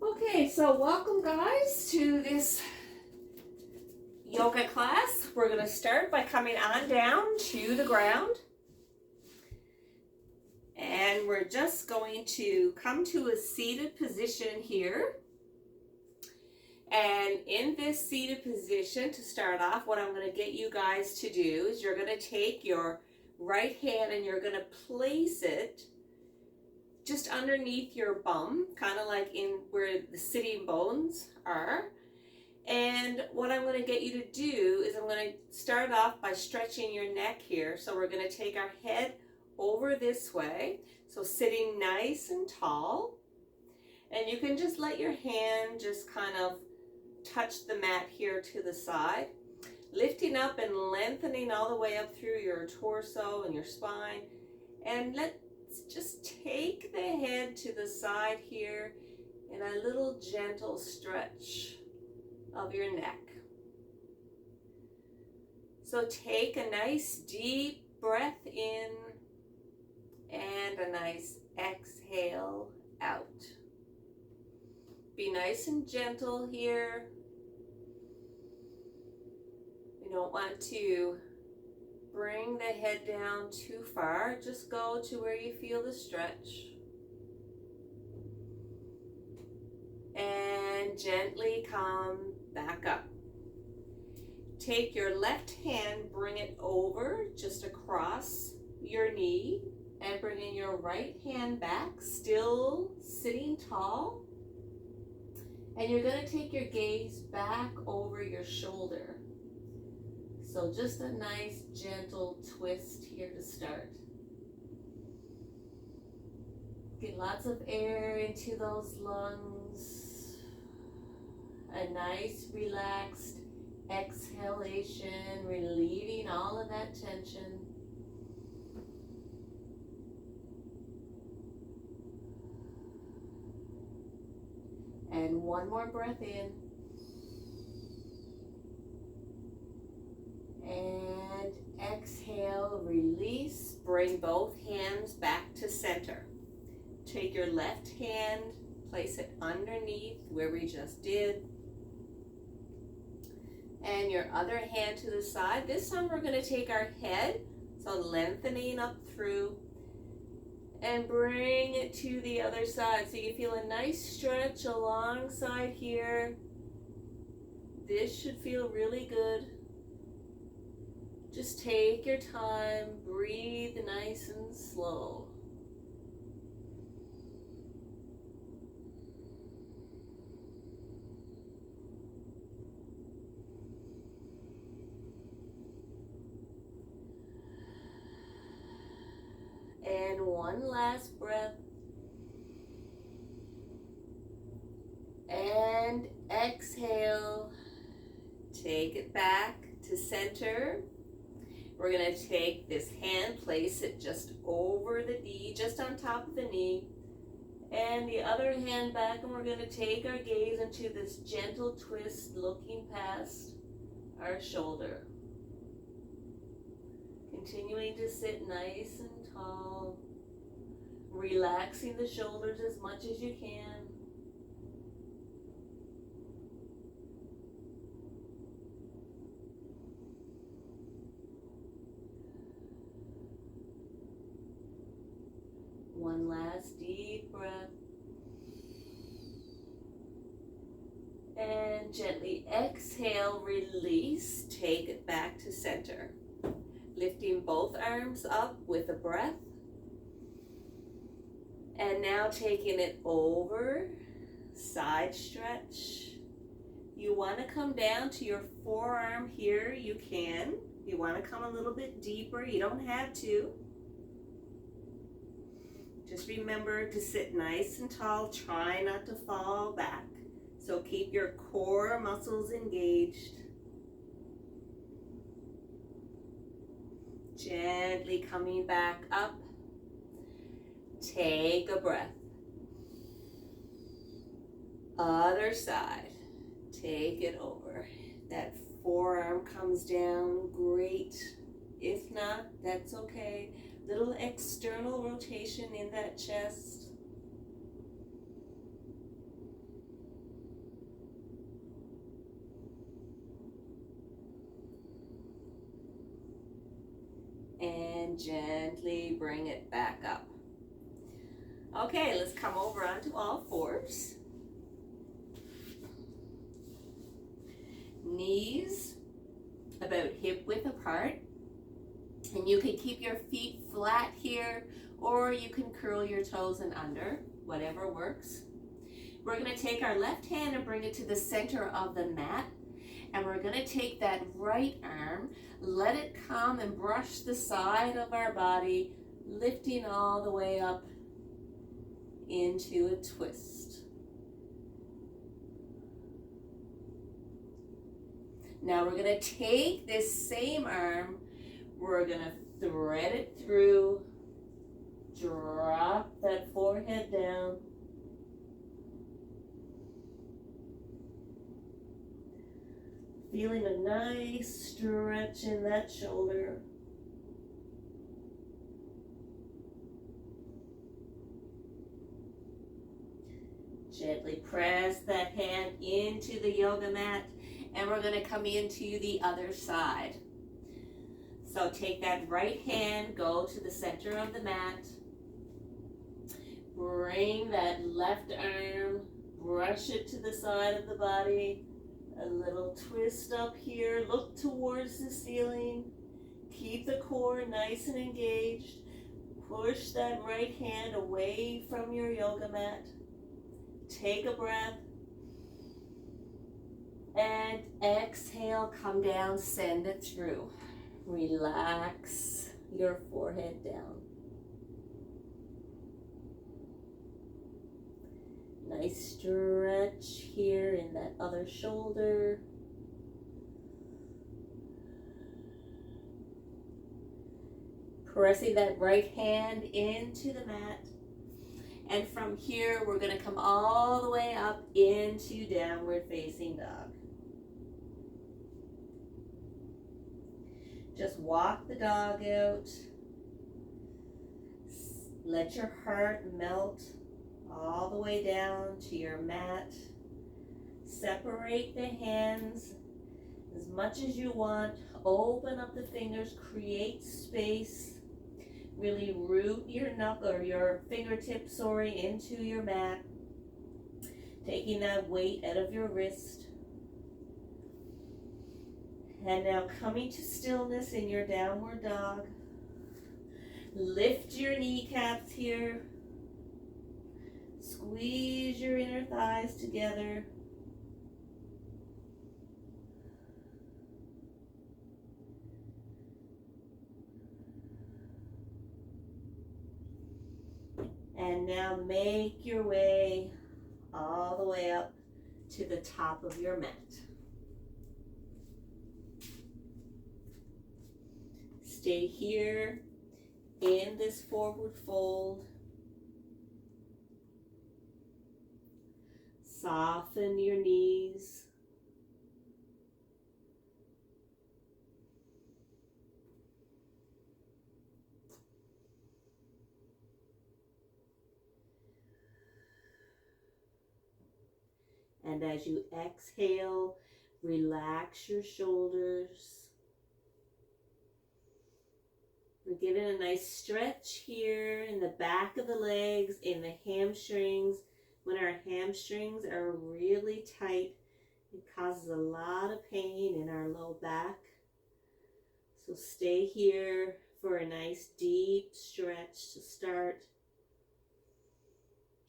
Okay, so welcome guys to this yoga class. We're going to start by coming on down to the ground. And we're just going to come to a seated position here. And in this seated position, to start off, what I'm going to get you guys to do is you're going to take your right hand and you're going to place it just underneath your bum, kind of like in where the sitting bones are. And what I'm going to get you to do is I'm going to start off by stretching your neck here. So we're going to take our head over this way, so sitting nice and tall. And you can just let your hand just kind of touch the mat here to the side, lifting up and lengthening all the way up through your torso and your spine. And let's just take the head to the side here in a little gentle stretch of your neck. So take a nice deep breath in and a nice exhale out. Be nice and gentle here. You don't want to bring the head down too far. Just go to where you feel the stretch. And gently come back up. Take your left hand, bring it over just across your knee, and bringing your right hand back, still sitting tall. And you're going to take your gaze back over your shoulder. So just a nice gentle twist here to start. Get lots of air into those lungs. A nice relaxed exhalation, relieving all of that tension. And one more breath in. And exhale, release. Bring both hands back to center. Take your left hand, place it underneath where we just did. And your other hand to the side. This time we're going to take our head, so lengthening up through, and bring it to the other side. So you feel a nice stretch alongside here. This should feel really good. Just take your time, breathe nice and slow. And one last breath. And exhale. Take it back to center. We're going to take this hand, place it just over the knee, just on top of the knee. And the other hand back, and we're going to take our gaze into this gentle twist, looking past our shoulder. Continuing to sit nice and tall, relaxing the shoulders as much as you can. One last deep breath. And gently exhale, release, take it back to center. Lifting both arms up with a breath. And now taking it over, side stretch. You want to come down to your forearm here, you can. You want to come a little bit deeper, you don't have to. Just remember to sit nice and tall, try not to fall back. So keep your core muscles engaged. Gently coming back up. Take a breath. Other side. Take it over. That forearm comes down, great. If not, that's okay. Little external rotation in that chest. and gently bring it back up. Okay, let's come over onto all fours. Knees about hip width apart. And you can keep your feet flat here, or you can curl your toes and under, whatever works. We're going to take our left hand and bring it to the center of the mat. And we're going to take that right arm, let it come and brush the side of our body, lifting all the way up into a twist. Now we're going to take this same arm, we're going to thread it through, drop that forehead down. Feeling a nice stretch in that shoulder. Gently press that hand into the yoga mat, and we're going to come into the other side. So take that right hand, go to the center of the mat. Bring that left arm, brush it to the side of the body. A little twist up here, look towards the ceiling. Keep the core nice and engaged. Push that right hand away from your yoga mat. Take a breath. And exhale, come down, send it through. Relax your forehead down. Nice stretch here in that other shoulder. Pressing that right hand into the mat. And from here, we're going to come all the way up into downward facing dog. Just walk the dog out. Let your heart melt all the way down to your mat. Separate the hands as much as you want. Open up the fingers, create space. Really root your knuckle or your fingertips, into your mat. Taking that weight out of your wrist. And now coming to stillness in your downward dog. Lift your kneecaps here. Squeeze your inner thighs together. And now make your way all the way up to the top of your mat. Stay here in this forward fold. Soften your knees. And as you exhale, relax your shoulders. We're giving a nice stretch here in the back of the legs, in the hamstrings. When our hamstrings are really tight, it causes a lot of pain in our low back. So stay here for a nice deep stretch to start.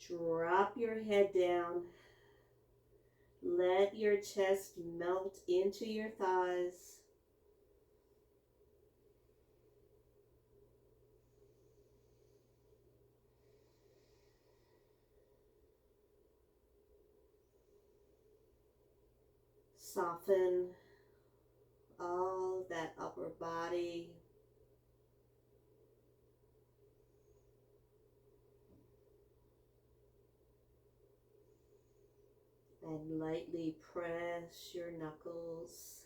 Drop your head down. Let your chest melt into your thighs. Soften all that upper body. And lightly press your knuckles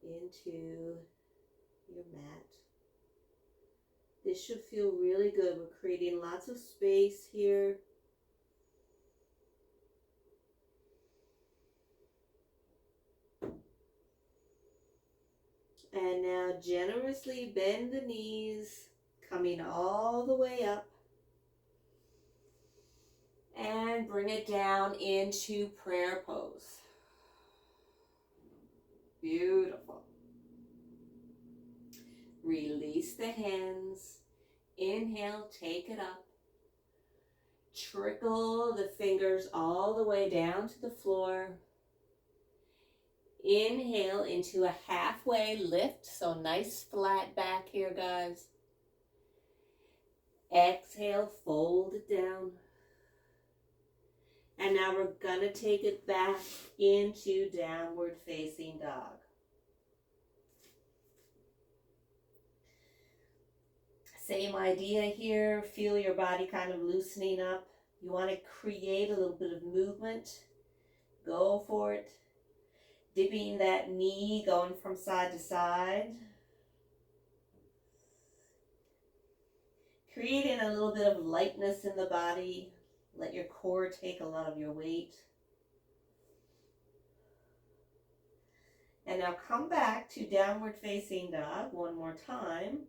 into your mat. This should feel really good. We're creating lots of space here. And now generously bend the knees, coming all the way up. And bring it down into prayer pose. Beautiful. Release the hands. Inhale, take it up. Trickle the fingers all the way down to the floor. Inhale into a halfway lift, so nice flat back here, guys. Exhale, fold it down. And now we're gonna take it back into downward facing dog. Same idea here. Feel your body kind of loosening up. You want to create a little bit of movement. Go for it. Dipping that knee, going from side to side. Creating a little bit of lightness in the body. Let your core take a lot of your weight. And now come back to downward facing dog one more time.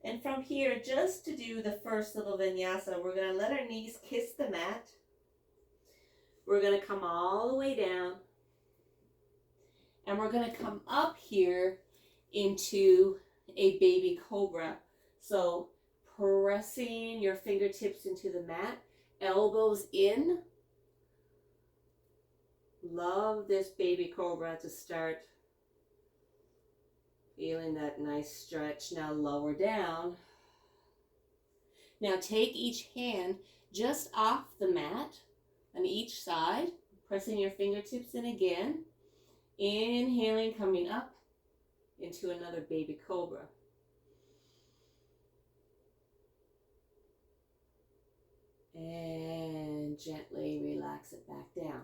And from here, just to do the first little vinyasa, we're going to let our knees kiss the mat. We're going to come all the way down. And we're going to come up here into a baby cobra. So pressing your fingertips into the mat, elbows in. Love this baby cobra to start. Feeling that nice stretch. Now lower down. Now take each hand just off the mat on each side, pressing your fingertips in again. Inhaling, coming up into another baby cobra. And gently relax it back down.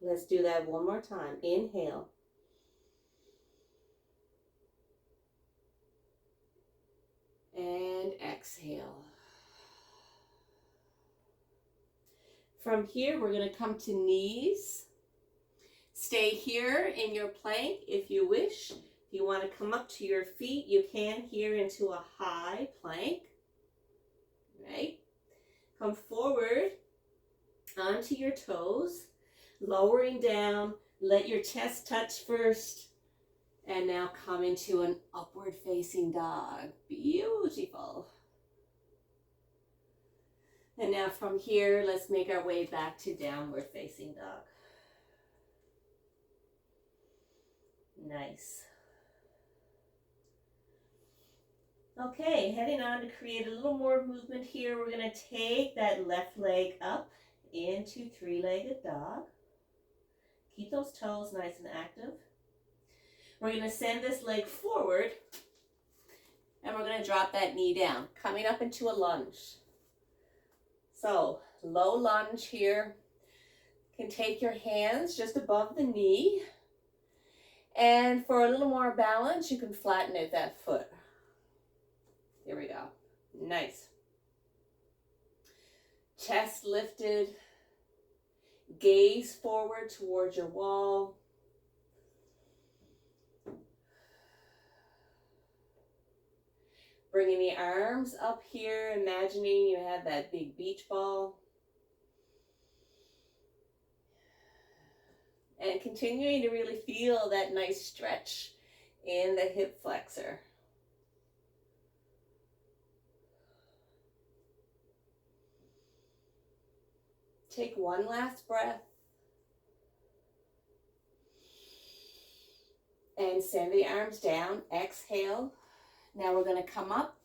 Let's do that one more time. Inhale. And exhale. From here, we're going to come to knees. Stay here in your plank if you wish. If you want to come up to your feet, you can here into a high plank. Right? Come forward onto your toes, lowering down. Let your chest touch first. And now come into an upward facing dog. Beautiful. And now from here, let's make our way back to downward facing dog. Nice. Okay, heading on to create a little more movement here. We're going to take that left leg up into three-legged dog. Keep those toes nice and active. We're going to send this leg forward, and we're going to drop that knee down, coming up into a lunge. So, low lunge here. You can take your hands just above the knee, and for a little more balance, you can flatten out that foot. Here we go. Nice. Chest lifted, gaze forward towards your wall. Bringing the arms up here, imagining you have that big beach ball. And continuing to really feel that nice stretch in the hip flexor. Take one last breath. And send the arms down. Exhale. Now we're going to come up,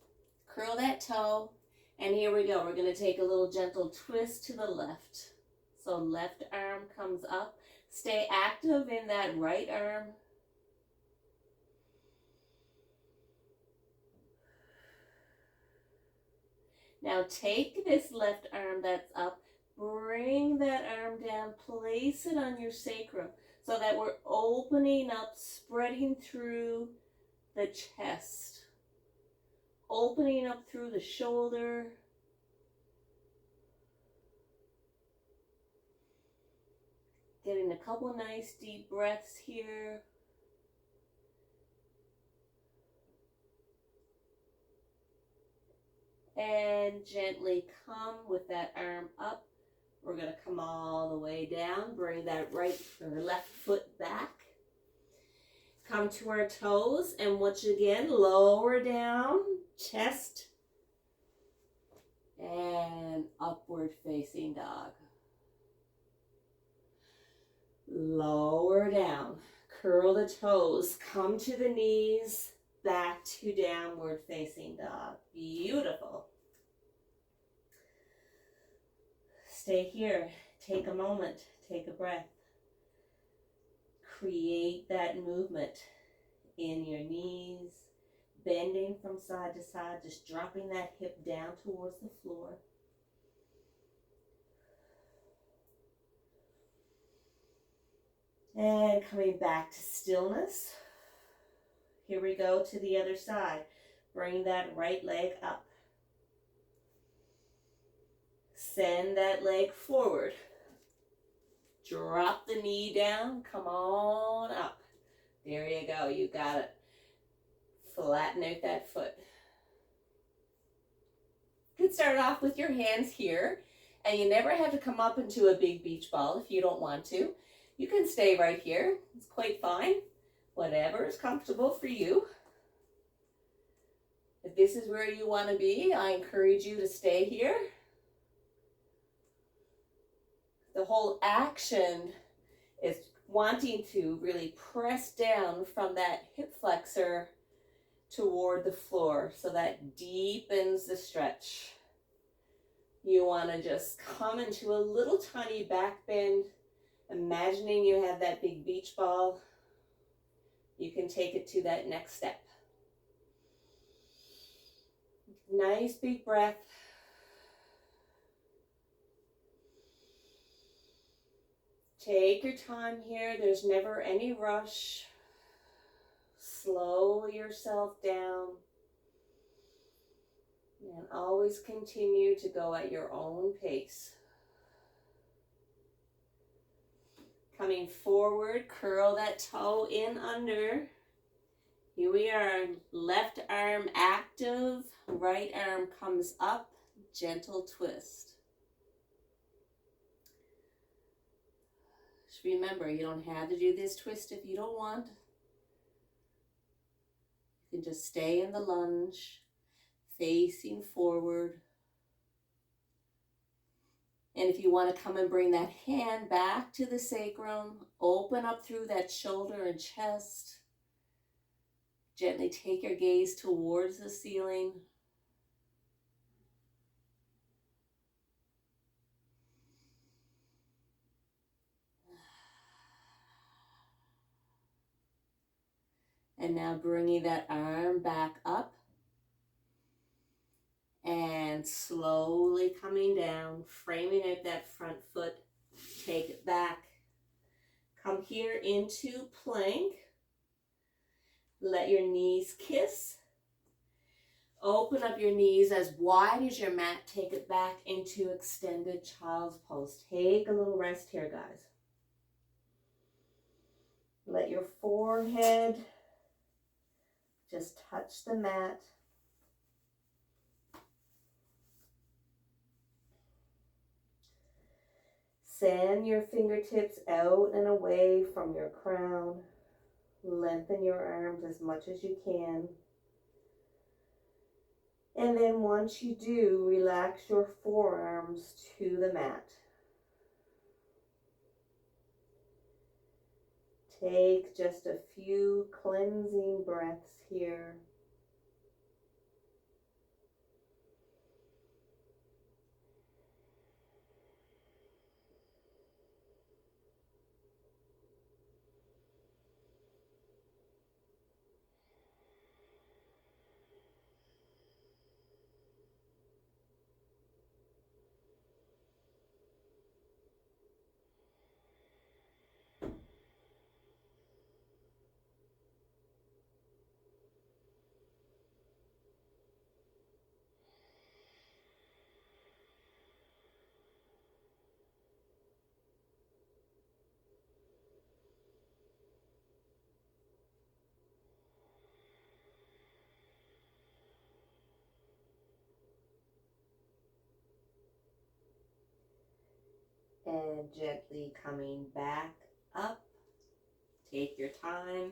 curl that toe, and here we go. We're going to take a little gentle twist to the left. So left arm comes up. Stay active in that right arm. Now take this left arm that's up, bring that arm down, place it on your sacrum so that we're opening up, spreading through the chest. Opening up through the shoulder. Getting a couple nice deep breaths here. And gently come with that arm up. We're going to come all the way down. Bring that right or left foot back. Come to our toes, and once again, lower down, chest, and upward facing dog. Lower down, curl the toes, come to the knees, back to downward facing dog. Beautiful. Stay here, take a moment, take a breath. Create that movement in your knees, bending from side to side, just dropping that hip down towards the floor. And coming back to stillness. Here we go to the other side. Bring that right leg up. Send that leg forward. Drop the knee down, come on up. There you go, you got it. Flatten out that foot. You can start off with your hands here, and you never have to come up into a big beach ball if you don't want to. You can stay right here, it's quite fine. Whatever is comfortable for you. If this is where you want to be, I encourage you to stay here. The whole action is wanting to really press down from that hip flexor toward the floor, so that deepens the stretch. You want to just come into a little tiny back bend, imagining you have that big beach ball. You can take it to that next step. Nice big breath. Take your time here. There's never any rush. Slow yourself down. And always continue to go at your own pace. Coming forward, curl that toe in under. Here we are, left arm active, right arm comes up, gentle twist. Just remember, you don't have to do this twist if you don't want. You can just stay in the lunge, facing forward. And if you want to come and bring that hand back to the sacrum, open up through that shoulder and chest. Gently take your gaze towards the ceiling. And now bringing that arm back up. And slowly coming down, framing out that front foot. Take it back. Come here into plank. Let your knees kiss. Open up your knees as wide as your mat. Take it back into extended child's pose. Take a little rest here, guys. Let your forehead just touch the mat. Send your fingertips out and away from your crown. Lengthen your arms as much as you can. And then once you do, relax your forearms to the mat. Take just a few cleansing breaths here. And gently coming back up. Take your time.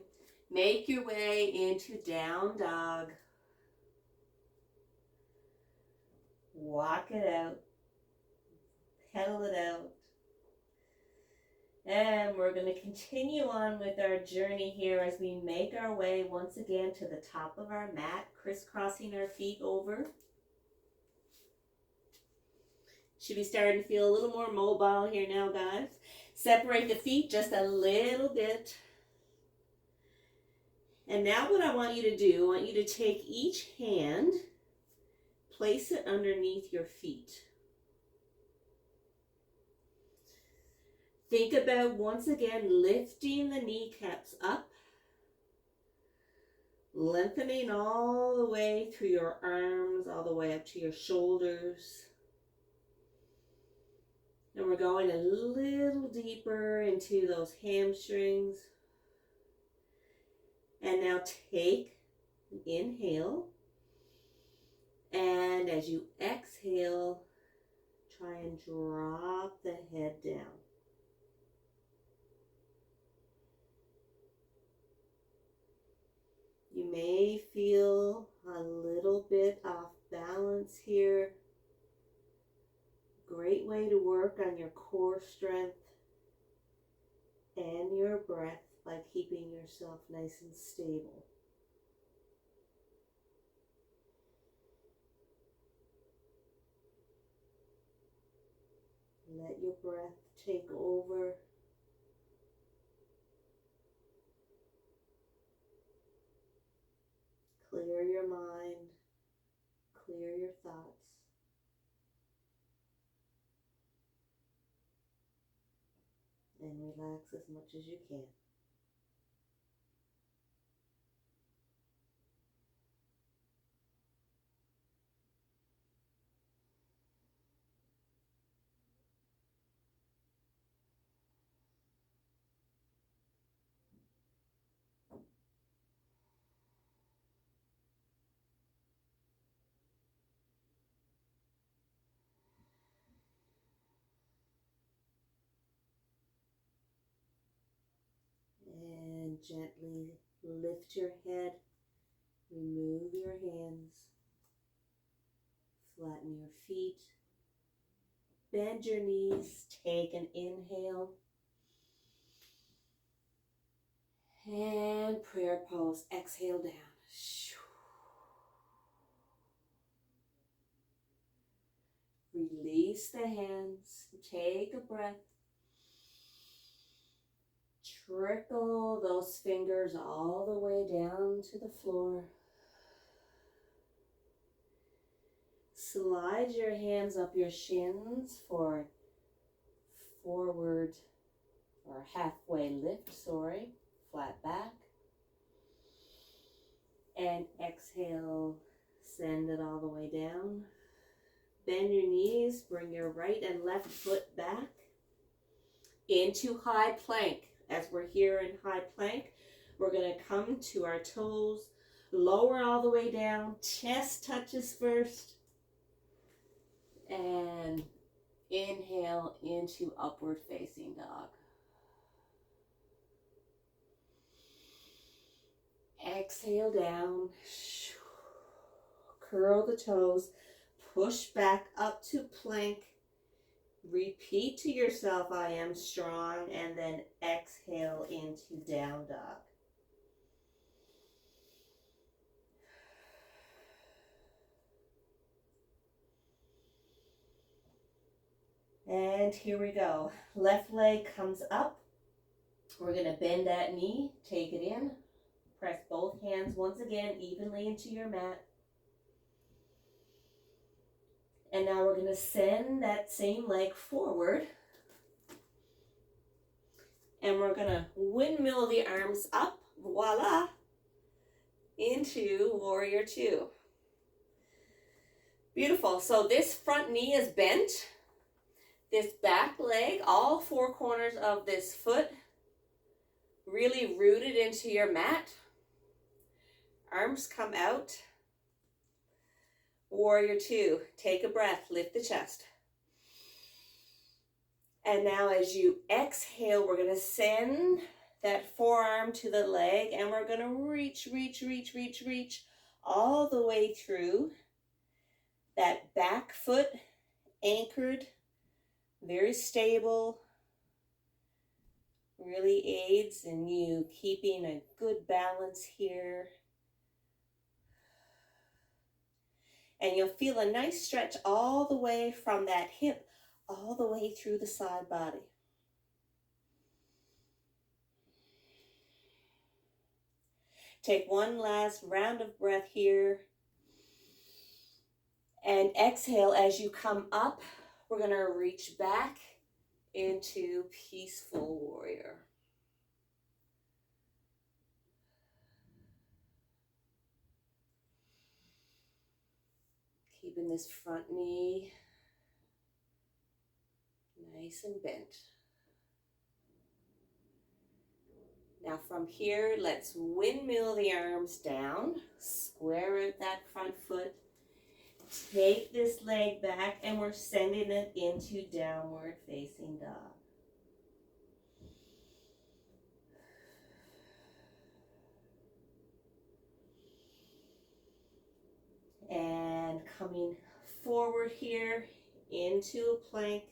Make your way into down dog. Walk it out. Pedal it out. And we're going to continue on with our journey here as we make our way once again to the top of our mat, crisscrossing our feet over. Should be starting to feel a little more mobile here now, guys. Separate the feet just a little bit. And now what I want you to do, I want you to take each hand, place it underneath your feet. Think about, once again, lifting the kneecaps up, lengthening all the way through your arms, all the way up to your shoulders. And we're going a little deeper into those hamstrings. And now take an inhale. And as you exhale, try and drop the head down. You may feel a little bit off balance here. Great way to work on your core strength and your breath by keeping yourself nice and stable. Let your breath take over. Clear your mind, clear your thoughts. And relax as much as you can. And gently lift your head, remove your hands, flatten your feet, bend your knees, take an inhale, and prayer pose, exhale down. Release the hands, take a breath. Trickle those fingers all the way down to the floor. Slide your hands up your shins for forward or halfway lift, flat back. And exhale, send it all the way down. Bend your knees, bring your right and left foot back into high plank. As we're here in high plank, we're going to come to our toes, lower all the way down, chest touches first, and inhale into upward facing dog. Exhale down, curl the toes, push back up to plank. Repeat to yourself, I am strong, and then exhale into down dog. And here we go. Left leg comes up. We're going to bend that knee, take it in, press both hands once again evenly into your mat. And now we're going to send that same leg forward. And we're going to windmill the arms up, voila, into warrior two. Beautiful. So this front knee is bent. This back leg, all four corners of this foot, really rooted into your mat. Arms come out. Warrior two. Take a breath. Lift the chest. And now as you exhale, we're going to send that forearm to the leg, and we're going to reach all the way through that back foot, anchored, very stable, really aids in you keeping a good balance here. And you'll feel a nice stretch all the way from that hip, all the way through the side body. Take one last round of breath here. And exhale as you come up. We're going to reach back into peaceful warrior. Keeping this front knee nice and bent. Now from here, let's windmill the arms down, square out that front foot, take this leg back, and we're sending it into downward facing dog. And coming forward here into a plank.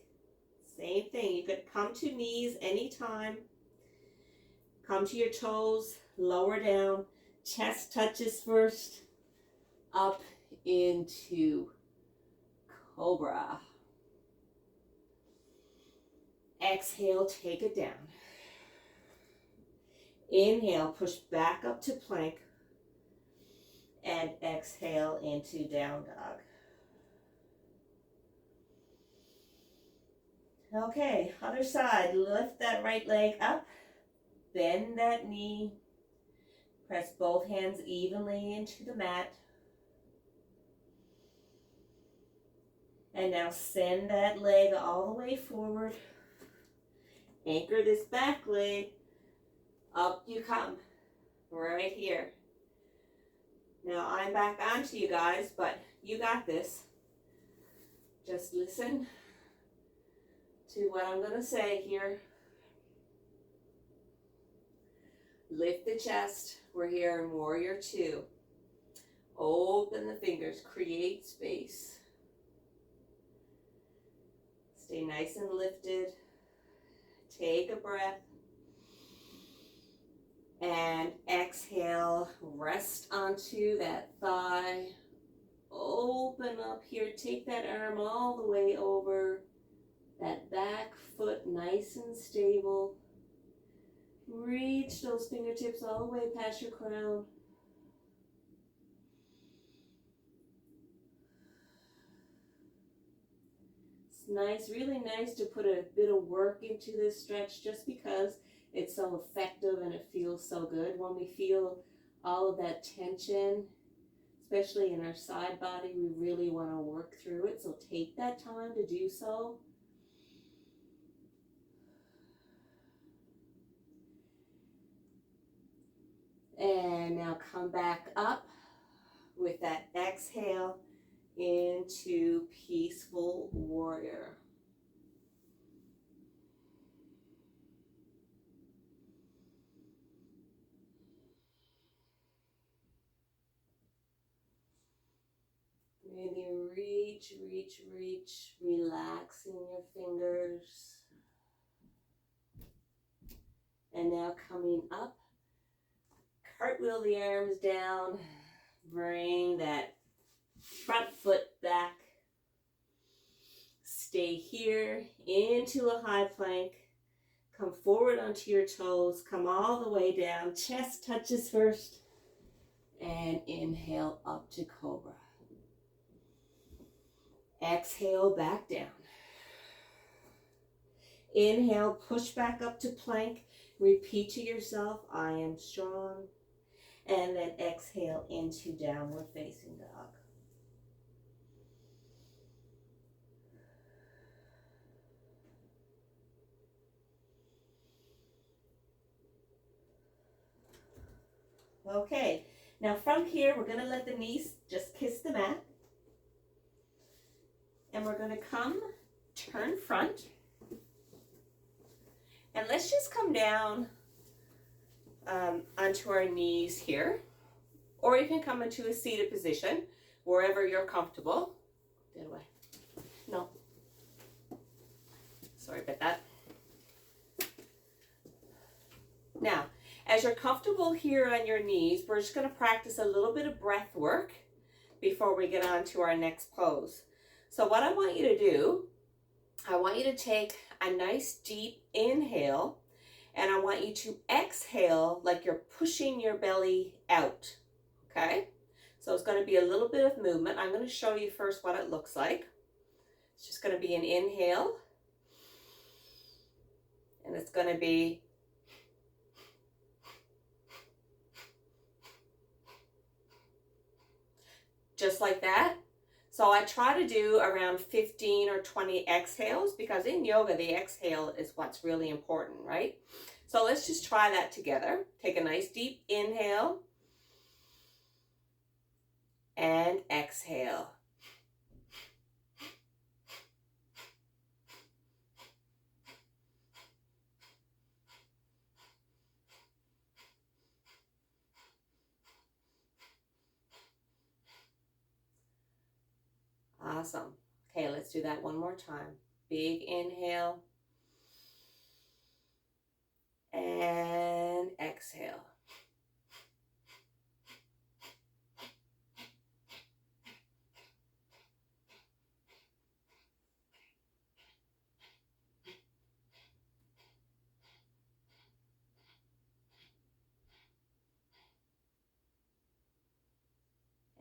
Same thing, you could come to knees anytime. Come to your toes, lower down, chest touches first, up into cobra. Exhale, take it down. Inhale, push back up to plank. And exhale into down dog. Okay, other side. Lift that right leg up. Bend that knee. Press both hands evenly into the mat. And now send that leg all the way forward. Anchor this back leg. Up you come. Right here. Now I'm back onto you guys, but you got this. Just listen to what I'm going to say here. Lift the chest. We're here in warrior 2. Open the fingers. Create space. Stay nice and lifted. Take a breath. And exhale. Rest onto that thigh. Open up here. Take that arm all the way over. That back foot nice and stable. Reach those fingertips all the way past your crown. It's nice, really nice to put a bit of work into this stretch just because it's so effective and it feels so good. When we feel all of that tension, especially in our side body, we really want to work through it. So take that time to do so. And now come back up with that exhale into peaceful warrior. Really reach, relaxing your fingers. And now coming up, cartwheel the arms down, bring that front foot back. Stay here into a high plank. Come forward onto your toes, come all the way down, chest touches first, and inhale up to cobra. Exhale back down. Inhale, push back up to plank. Repeat to yourself, I am strong. And then exhale into downward facing dog. Okay, now from here, we're going to let the knees just kiss the mat. And we're going to come, turn front. And let's just come down onto our knees here. Or you can come into a seated position, wherever you're comfortable. The other way. No. Sorry about that. Now, as you're comfortable here on your knees, we're just going to practice a little bit of breath work before we get on to our next pose. So what I want you to do, I want you to take a nice deep inhale, and I want you to exhale like you're pushing your belly out, okay? So it's going to be a little bit of movement. I'm going to show you first what it looks like. It's just going to be an inhale, and it's going to be just like that. So I try to do around 15 or 20 exhales, because in yoga, the exhale is what's really important, right? So let's just try that together. Take a nice deep inhale and exhale. Awesome. Okay, let's do that one more time. Big inhale and exhale.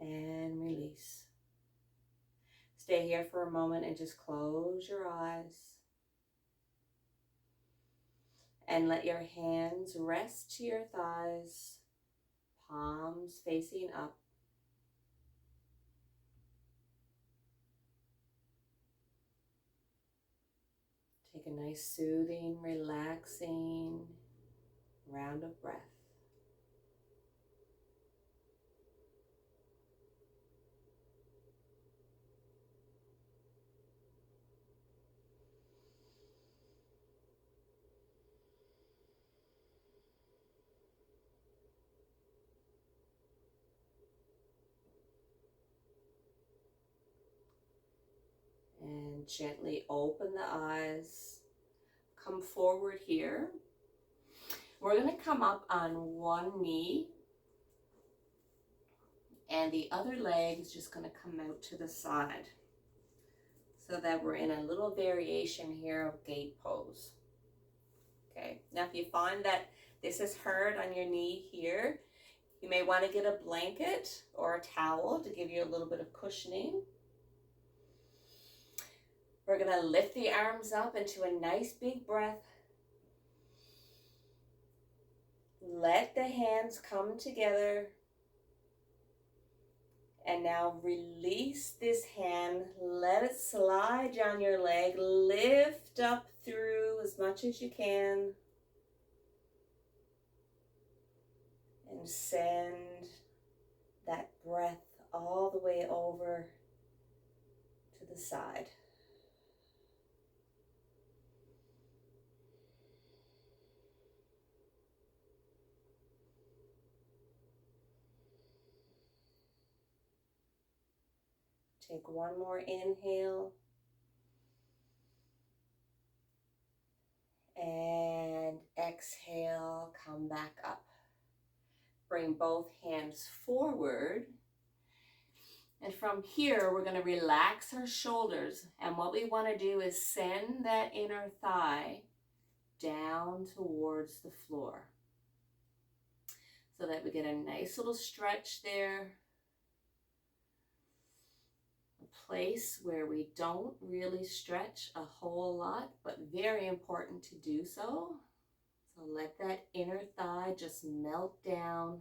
And release. Stay here for a moment and just close your eyes. And let your hands rest to your thighs, palms facing up. Take a nice soothing, relaxing round of breath. And gently open the eyes. Come forward here. We're going to come up on one knee, and the other leg is just going to come out to the side, so that we're in a little variation here of gate pose. Okay, now if you find that this is hard on your knee here, you may want to get a blanket or a towel to give you a little bit of cushioning. We're going to lift the arms up into a nice big breath. Let the hands come together. And now release this hand. Let it slide down your leg. Lift up through as much as you can. And send that breath all the way over to the side. Take one more inhale. And exhale, come back up. Bring both hands forward. And from here, we're going to relax our shoulders. And what we want to do is send that inner thigh down towards the floor, so that we get a nice little stretch there. A place where we don't really stretch a whole lot, but very important to do so. So let that inner thigh just melt down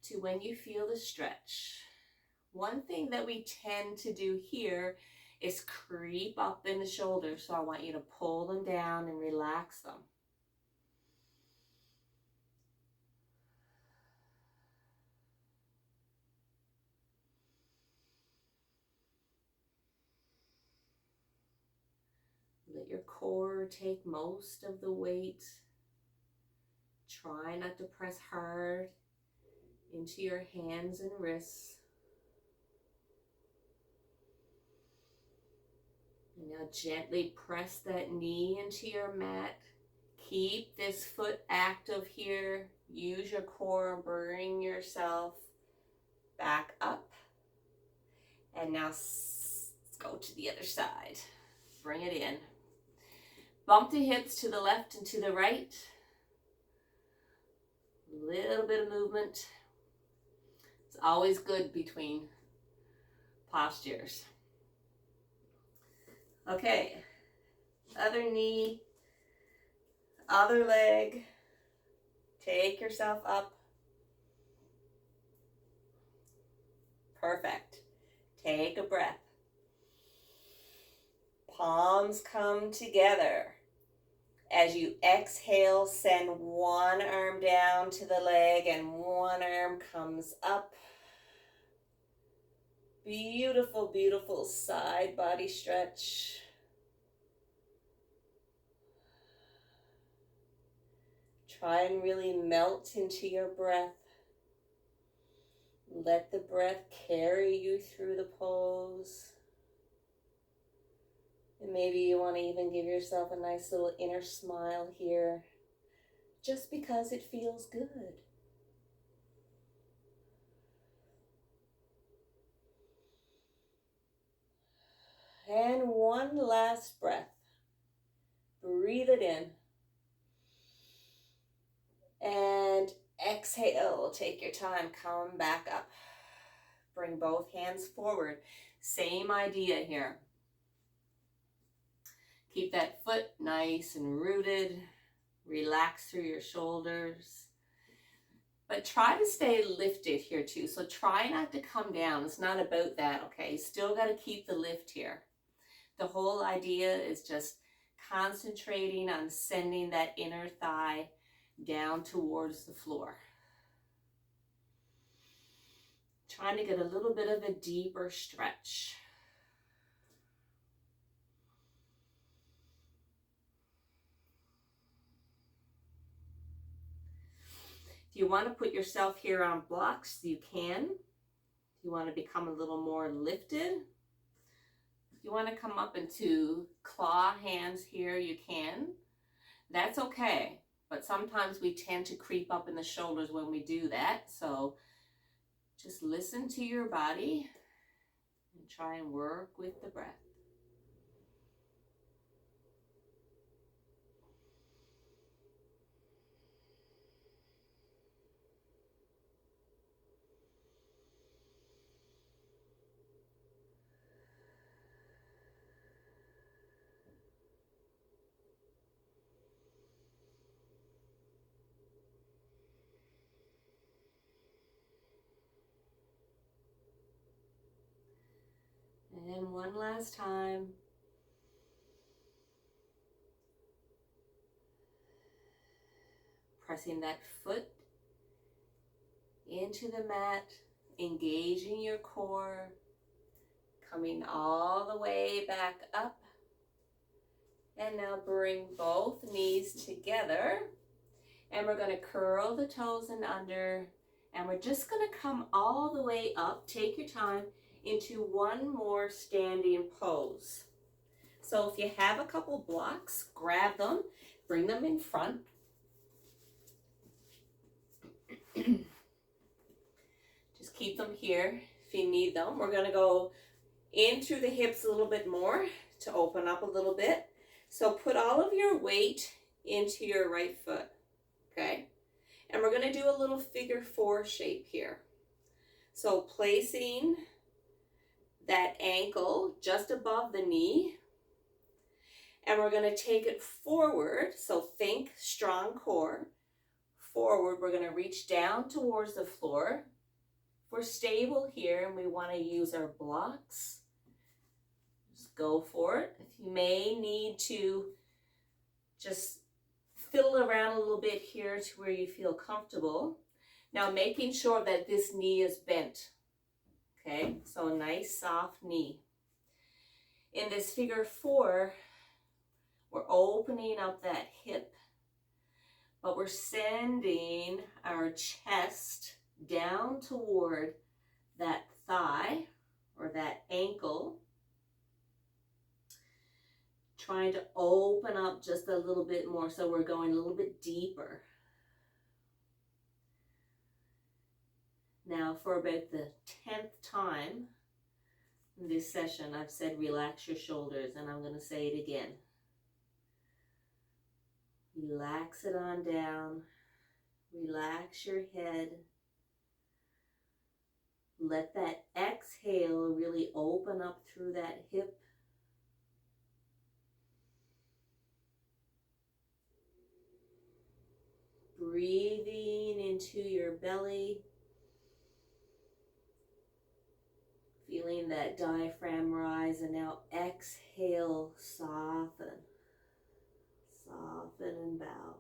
to when you feel the stretch. One thing that we tend to do here is creep up in the shoulders, so I want you to pull them down and relax them. Let your core take most of the weight. Try not to press hard into your hands and wrists. And now gently press that knee into your mat. Keep this foot active here. Use your core, bring yourself back up. And now let's go to the other side. Bring it in. Bump the hips to the left and to the right. A little bit of movement. It's always good between postures. Okay, other knee, other leg. Take yourself up. Perfect. Take a breath. Palms come together. As you exhale, send one arm down to the leg and one arm comes up. Beautiful, beautiful side body stretch. Try and really melt into your breath. Let the breath carry you through the pose. And maybe you want to even give yourself a nice little inner smile here, just because it feels good. And one last breath. Breathe it in. And exhale. Take your time. Come back up. Bring both hands forward. Same idea here. Keep that foot nice and rooted. Relax through your shoulders. But try to stay lifted here too. So try not to come down. It's not about that, okay? Still got to keep the lift here. The whole idea is just concentrating on sending that inner thigh down towards the floor. Trying to get a little bit of a deeper stretch. If you want to put yourself here on blocks, you can. If you want to become a little more lifted, if you want to come up into claw hands here, you can. That's okay. But sometimes we tend to creep up in the shoulders when we do that. So just listen to your body and try and work with the breath. And one last time. Pressing that foot into the mat, engaging your core, coming all the way back up. And now bring both knees together. And we're going to curl the toes and under. And we're just going to come all the way up. Take your time. Into one more standing pose. So if you have a couple blocks, grab them, bring them in front. Just keep them here if you need them. We're going to go in through the hips a little bit more to open up a little bit. So put all of your weight into your right foot, okay? And we're going to do a little figure 4 shape here. So placing that ankle just above the knee, and we're going to take it forward. So think strong core. Forward, we're going to reach down towards the floor. We're stable here and we want to use our blocks. Just go for it. If you may need to just fiddle around a little bit here to where you feel comfortable. Now making sure that this knee is bent. Okay, so a nice soft knee. In this figure 4, We're opening up that hip, but we're sending our chest down toward that thigh or that ankle, trying to open up just a little bit more, so we're going a little bit deeper. Now for about the 10th time in this session, I've said relax your shoulders, and I'm going to say it again. Relax it on down. Relax your head. Let that exhale really open up through that hip. Breathing into your belly. Feeling that diaphragm rise, and now exhale, soften. Soften and bow.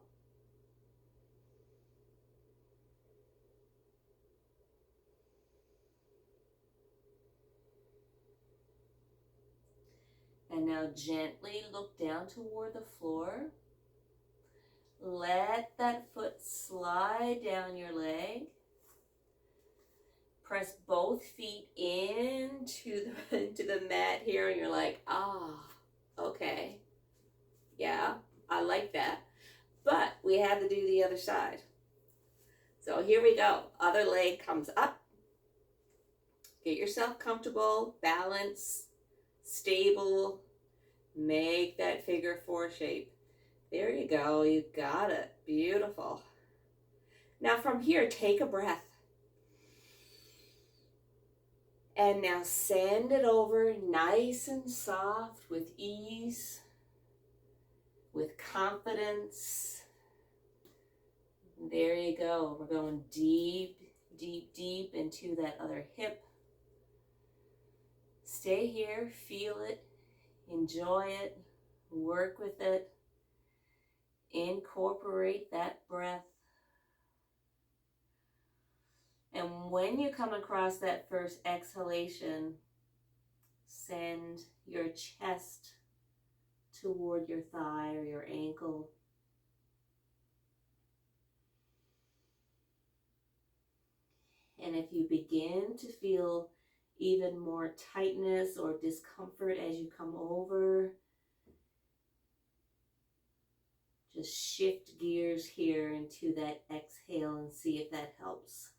And now gently look down toward the floor. Let that foot slide down your leg. Press both feet into the mat here, and you're like, okay. Yeah, I like that. But we have to do the other side. So here we go. Other leg comes up. Get yourself comfortable, balance, stable. Make that figure 4 shape. There you go. You got it. Beautiful. Now from here, take a breath. And now send it over nice and soft with ease, with confidence. There you go. We're going deep, deep, deep into that other hip. Stay here, feel it, enjoy it, work with it. Incorporate that breath. And when you come across that first exhalation, send your chest toward your thigh or your ankle. And if you begin to feel even more tightness or discomfort as you come over, just shift gears here into that exhale and see if that helps.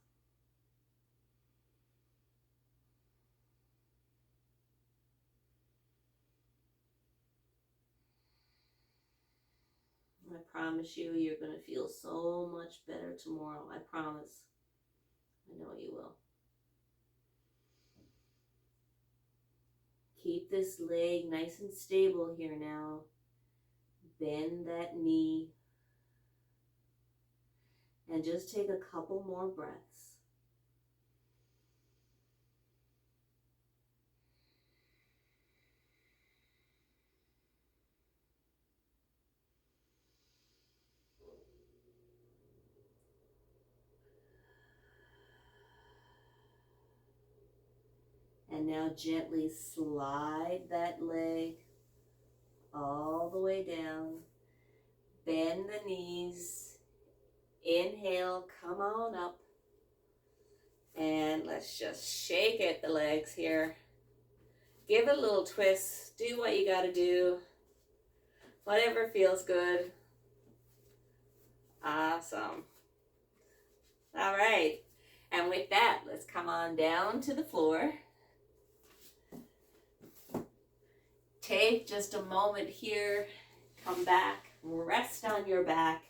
I promise you, you're going to feel so much better tomorrow. I promise. I know you will. Keep this leg nice and stable here now. Bend that knee. And just take a couple more breaths. And now gently slide that leg all the way down. Bend the knees. Inhale, come on up. And let's just shake it, the legs here. Give it a little twist. Do what you got to do. Whatever feels good. Awesome. All right. And with that, let's come on down to the floor. Take just a moment here. Come back. Rest on your back.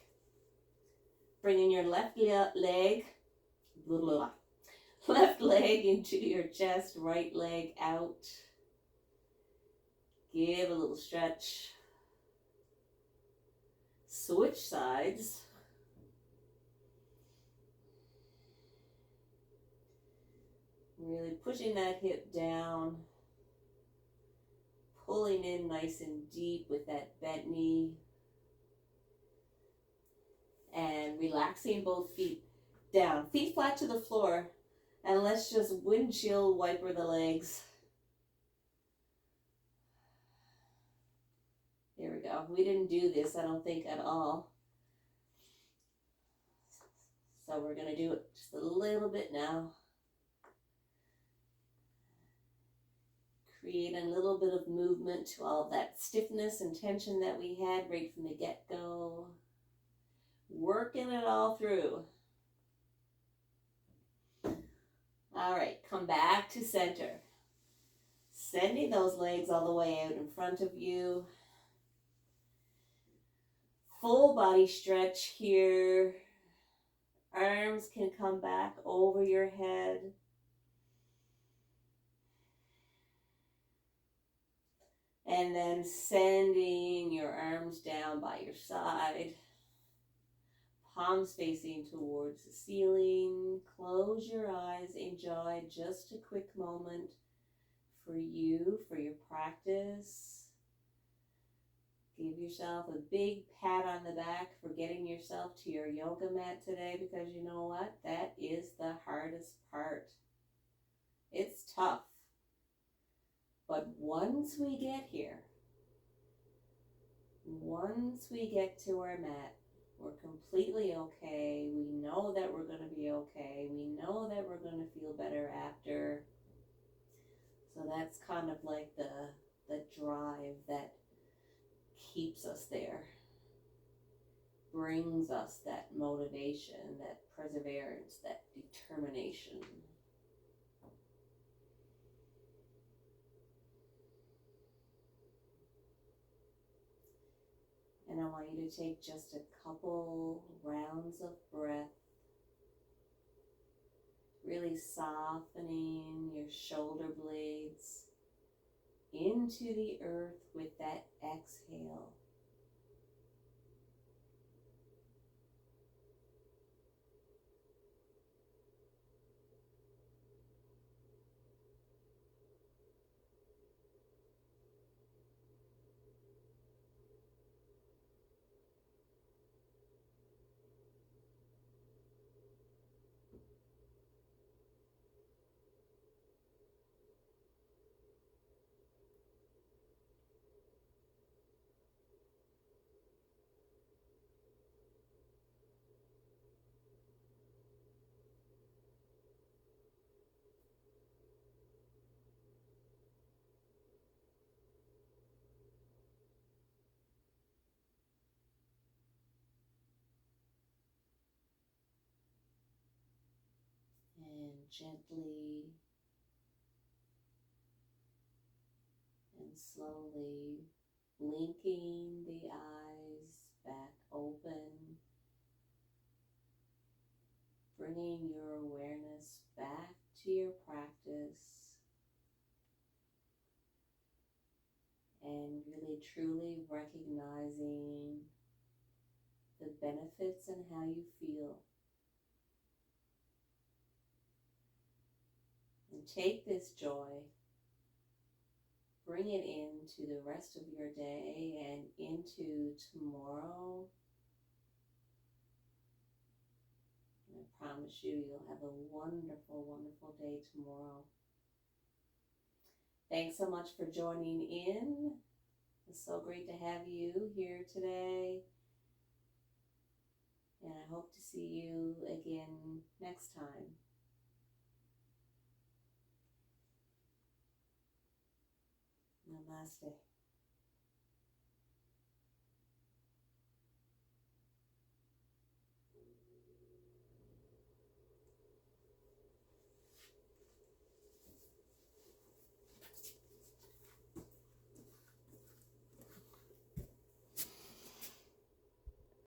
Bringing your left leg into your chest, right leg out. Give a little stretch. Switch sides. Really pushing that hip down. Pulling in nice and deep with that bent knee. And relaxing both feet down. Feet flat to the floor. And let's just windshield wiper the legs. There we go. go. We didn't do this, I don't think, at all. So we're going to do it just a little bit now. Create a little bit of movement to all of that stiffness and tension that we had right from the get-go. Working it all through. All right, come back to center. Sending those legs all the way out in front of you. Full body stretch here. Arms can come back over your head. And then sending your arms down by your side. Palms facing towards the ceiling. Close your eyes. Enjoy just a quick moment for you, for your practice. Give yourself a big pat on the back for getting yourself to your yoga mat today, because you know what? That is the hardest part. It's tough. But once we get here, once we get to our mat, we're completely okay. We know that we're going to be okay. We know that we're going to feel better after. So that's kind of like the drive that keeps us there, brings us that motivation, that perseverance, that determination. And I want you to take just a couple rounds of breath, really softening your shoulder blades into the earth with that exhale. And gently and slowly blinking the eyes back open, bringing your awareness back to your practice, and really truly recognizing the benefits and how you feel. And take this joy, bring it into the rest of your day and into tomorrow. And I promise you, you'll have a wonderful, wonderful day tomorrow. Thanks so much for joining in. It's so great to have you here today. And I hope to see you again next time. Namaste.